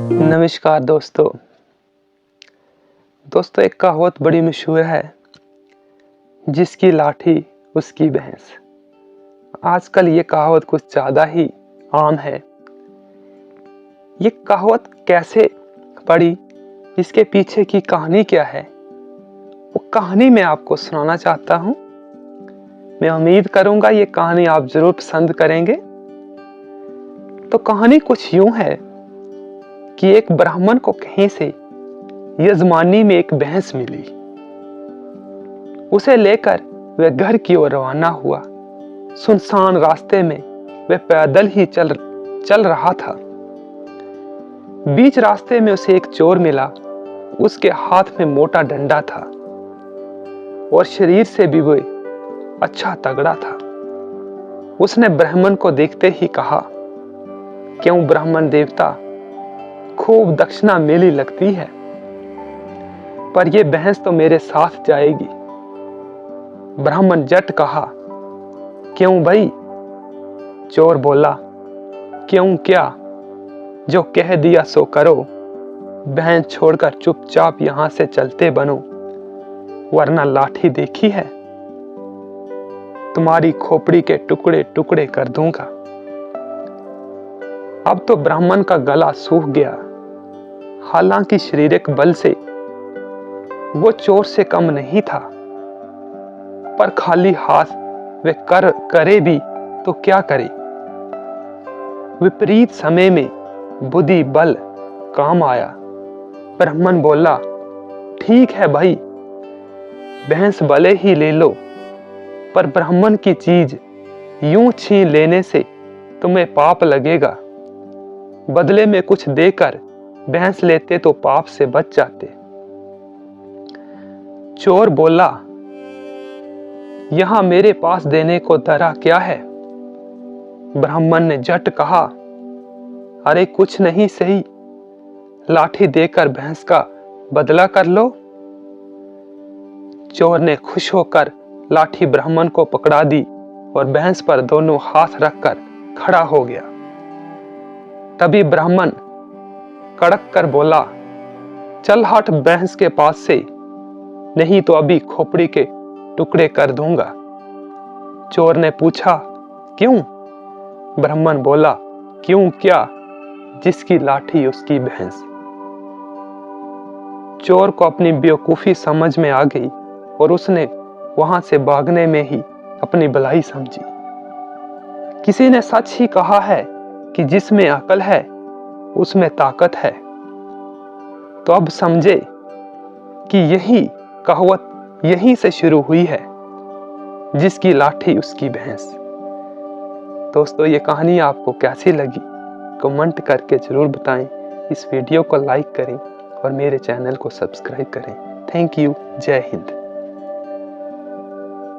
नमस्कार दोस्तों। एक कहावत बड़ी मशहूर है, जिसकी लाठी उसकी भैंस। आजकल ये कहावत कुछ ज़्यादा ही आम है। ये कहावत कैसे पड़ी, इसके पीछे की कहानी क्या है, वो कहानी मैं आपको सुनाना चाहता हूँ। मैं उम्मीद करूँगा ये कहानी आप जरूर पसंद करेंगे। तो कहानी कुछ यूं है कि एक ब्राह्मण को कहीं से यजमानी में एक भैंस मिली। उसे लेकर वह घर की ओर रवाना हुआ। सुनसान रास्ते में वह पैदल ही चल रहा था। बीच रास्ते में उसे एक चोर मिला। उसके हाथ में मोटा डंडा था और शरीर से भी वह अच्छा तगड़ा था। उसने ब्राह्मण को देखते ही कहा, क्यों ब्राह्मण देवता, खूब दक्षिणा मेली लगती है, पर यह भैंस तो मेरे साथ जाएगी। ब्राह्मण जट कहा, क्यों भाई? चोर बोला, क्यों क्या, जो कह दिया सो करो। भैंस छोड़कर चुपचाप यहां से चलते बनो, वरना लाठी देखी है, तुम्हारी खोपड़ी के टुकड़े टुकड़े कर दूंगा। अब तो ब्राह्मण का गला सूख गया। हालांकि शारीरिक बल से वो चोर से कम नहीं था, पर खाली हाथ वे करे भी तो क्या करे। विपरीत समय में बुद्धि बल काम आया। ब्राह्मण बोला, ठीक है भाई, भैंस भले ही ले लो, पर ब्राह्मण की चीज यूं छीन लेने से तुम्हें पाप लगेगा। बदले में कुछ देकर भैंस लेते तो पाप से बच जाते। चोर बोला, यहां मेरे पास देने को धरा क्या है? ब्राह्मण ने झट कहा, अरे कुछ नहीं सही, लाठी देकर भैंस का बदला कर लो। चोर ने खुश होकर लाठी ब्राह्मण को पकड़ा दी और भैंस पर दोनों हाथ रखकर खड़ा हो गया। तभी ब्राह्मण कड़क कर बोला, चल हट भैंस के पास से, नहीं तो अभी खोपड़ी के टुकड़े कर दूंगा। चोर ने पूछा, क्यों? ब्राह्मण बोला, क्यों क्या, जिसकी लाठी उसकी भैंस। चोर को अपनी बेवकूफी समझ में आ गई और उसने वहां से भागने में ही अपनी भलाई समझी। किसी ने सच ही कहा है कि जिसमें अकल है उसमें ताकत है। तो अब समझे कि यही कहावत यहीं से शुरू हुई है, जिसकी लाठी उसकी भैंस। दोस्तों, ये कहानी आपको कैसी लगी कमेंट करके जरूर बताएं। इस वीडियो को लाइक करें और मेरे चैनल को सब्सक्राइब करें। Thank you. जय हिंद।